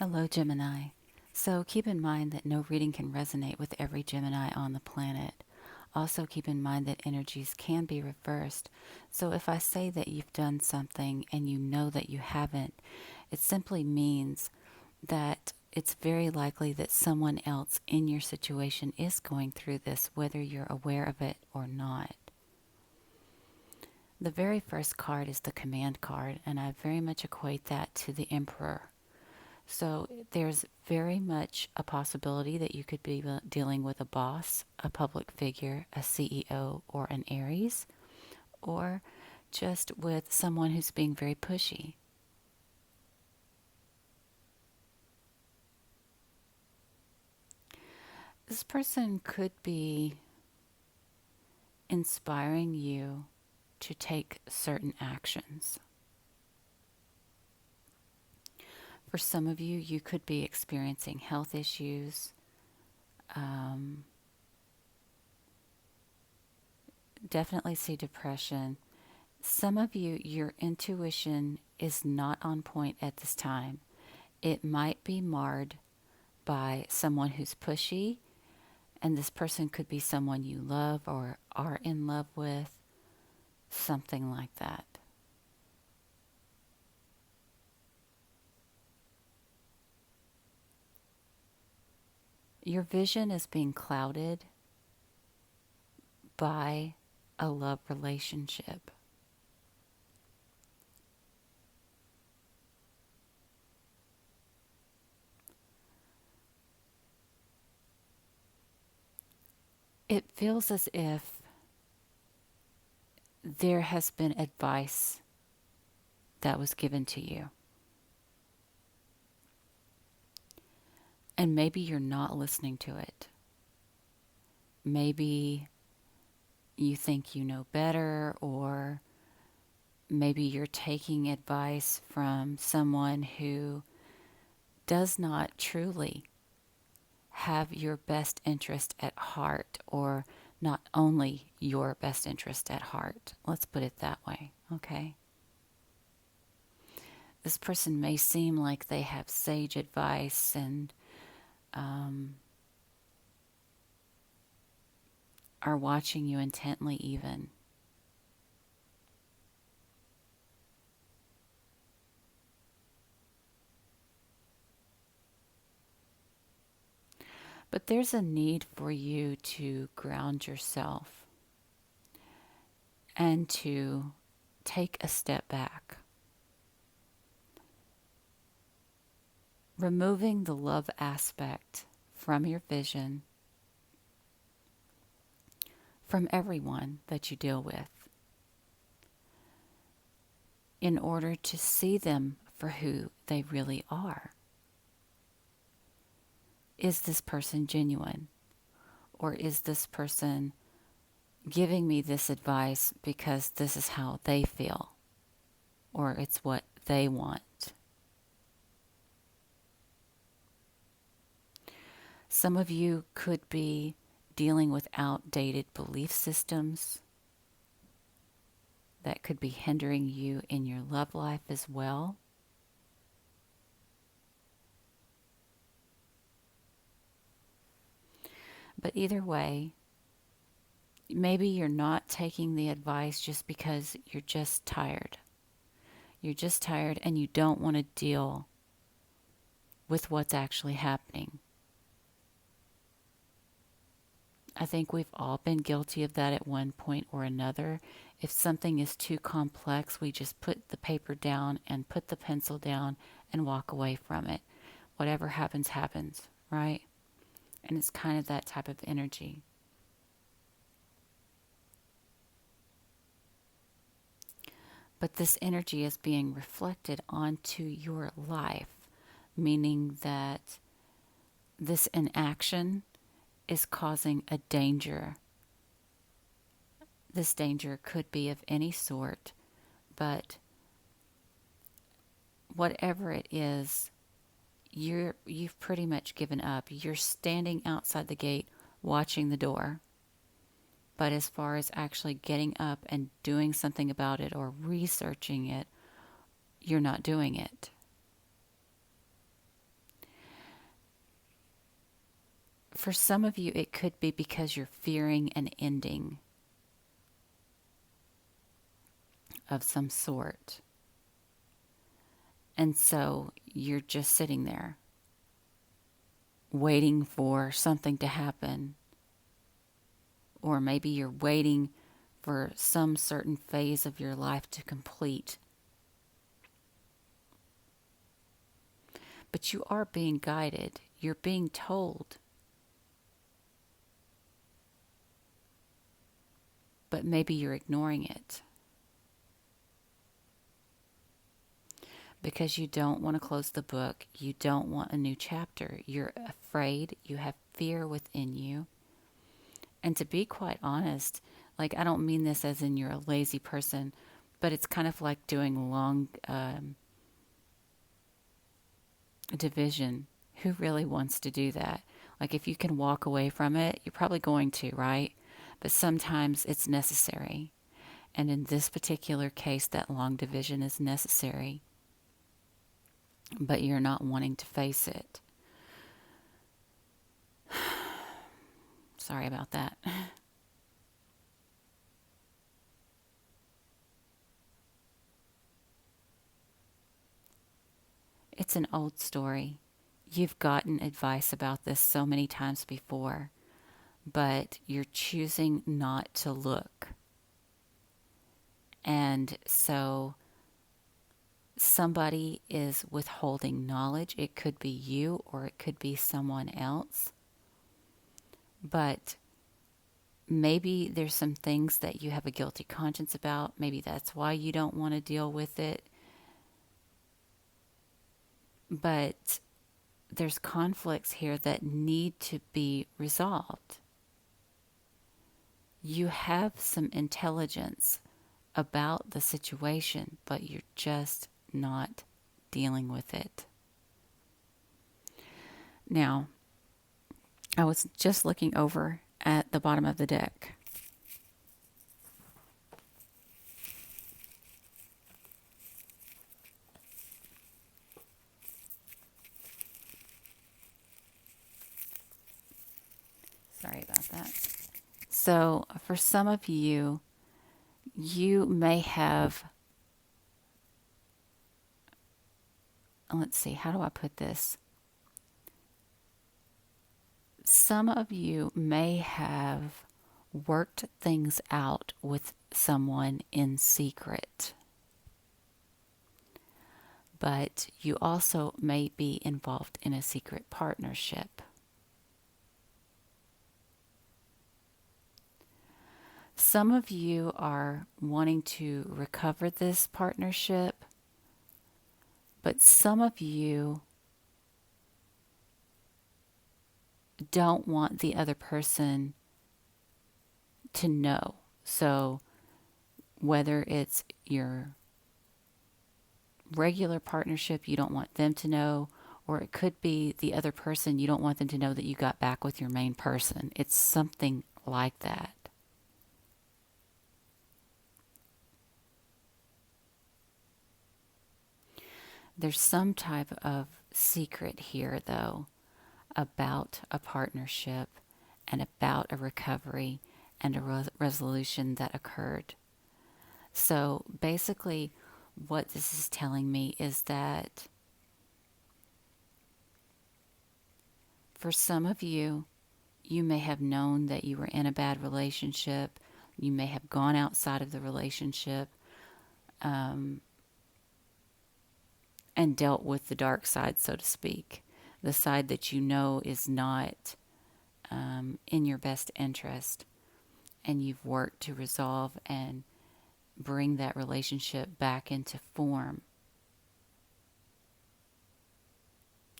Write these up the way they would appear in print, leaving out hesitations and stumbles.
Hello, Gemini. So keep in mind that no reading can resonate with every Gemini on the planet. Also, keep in mind that energies can be reversed. So if I say that you've done something and you know that you haven't, it simply means that it's very likely that someone else in your situation is going through this, whether you're aware of it or not. The very first card is the command card, and I very much equate that to the Emperor. So there's very much a possibility that you could be dealing with a boss, a public figure, a CEO, or an Aries, or just with someone who's being very pushy. This person could be inspiring you to take certain actions. For some of you, you could be experiencing health issues. Definitely see depression. Some of you, your intuition is not on point at this time. It might be marred by someone who's pushy, and this person could be someone you love or are in love with, something like that. Your vision is being clouded by a love relationship. It feels as if there has been advice that was given to you. And maybe you're not listening to it. Maybe you think you know better, or maybe you're taking advice from someone who does not truly have your best interest at heart, or not only your best interest at heart. Let's put it that way, okay? This person may seem like they have sage advice and are watching you intently even. But there's a need for you to ground yourself and to take a step back. Removing the love aspect from your vision, from everyone that you deal with, in order to see them for who they really are. Is this person genuine? Or is this person giving me this advice because this is how they feel? Or it's what they want? Some of you could be dealing with outdated belief systems that could be hindering you in your love life as well. But either way, maybe you're not taking the advice just because you're just tired. You're just tired and you don't want to deal with what's actually happening. I think we've all been guilty of that at one point or another. If something is too complex, we just put the paper down and put the pencil down and walk away from it. Whatever happens, happens, right? And it's kind of that type of energy. But this energy is being reflected onto your life, meaning that this inaction is causing a danger. This danger could be of any sort, but whatever it is, you've pretty much given up. You're standing outside the gate watching the door. But as far as actually getting up and doing something about it or researching it, you're not doing it. For some of you, it could be because you're fearing an ending of some sort. And so you're just sitting there waiting for something to happen. Or maybe you're waiting for some certain phase of your life to complete. But you are being guided. You're being told. But maybe you're ignoring it. Because you don't want to close the book. You don't want a new chapter. You're afraid. You have fear within you. And to be quite honest, like, I don't mean this as in you're a lazy person, but it's kind of like doing long division. Who really wants to do that? Like, if you can walk away from it, you're probably going to, right? But sometimes it's necessary. And in this particular case, that long division is necessary. But you're not wanting to face it. Sorry about that. It's an old story. You've gotten advice about this so many times before, but you're choosing not to look. And so somebody is withholding knowledge. It could be you or it could be someone else. But maybe there's some things that you have a guilty conscience about. Maybe that's why you don't want to deal with it. But there's conflicts here that need to be resolved. You have some intelligence about the situation, but you're just not dealing with it. Now, I was just looking over at the bottom of the deck. Sorry about that. So, for some of you, you may have, let's see, how do I put this? Some of you may have worked things out with someone in secret. But you also may be involved in a secret partnership. Some of you are wanting to recover this partnership, but some of you don't want the other person to know. So whether it's your regular partnership, you don't want them to know, or it could be the other person, you don't want them to know that you got back with your main person. It's something like that. There's some type of secret here, though, about a partnership and about a recovery and a resolution that occurred. So basically, what this is telling me is that for some of you, you may have known that you were in a bad relationship. You may have gone outside of the relationship and dealt with the dark side, so to speak, the side that you know is not in your best interest. And you've worked to resolve and bring that relationship back into form.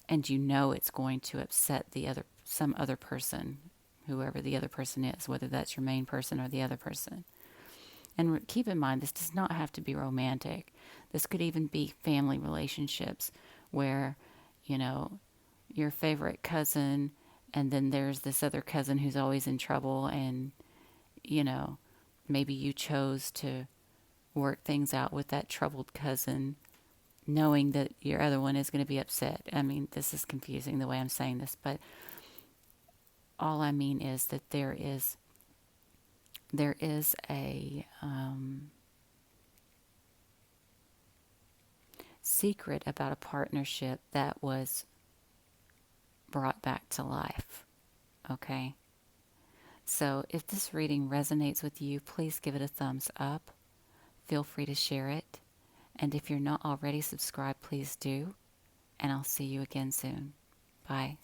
And you know it's going to upset some other person, whoever the other person is, whether that's your main person or the other person. And keep in mind, this does not have to be romantic. This could even be family relationships where, your favorite cousin, and then there's this other cousin who's always in trouble, and, maybe you chose to work things out with that troubled cousin, knowing that your other one is going to be upset. I mean, this is confusing the way I'm saying this, but all I mean is that there is a secret about a partnership that was brought back to life. Okay? So if this reading resonates with you, please give it a thumbs up. Feel free to share it. And if you're not already subscribed, please do. And I'll see you again soon. Bye.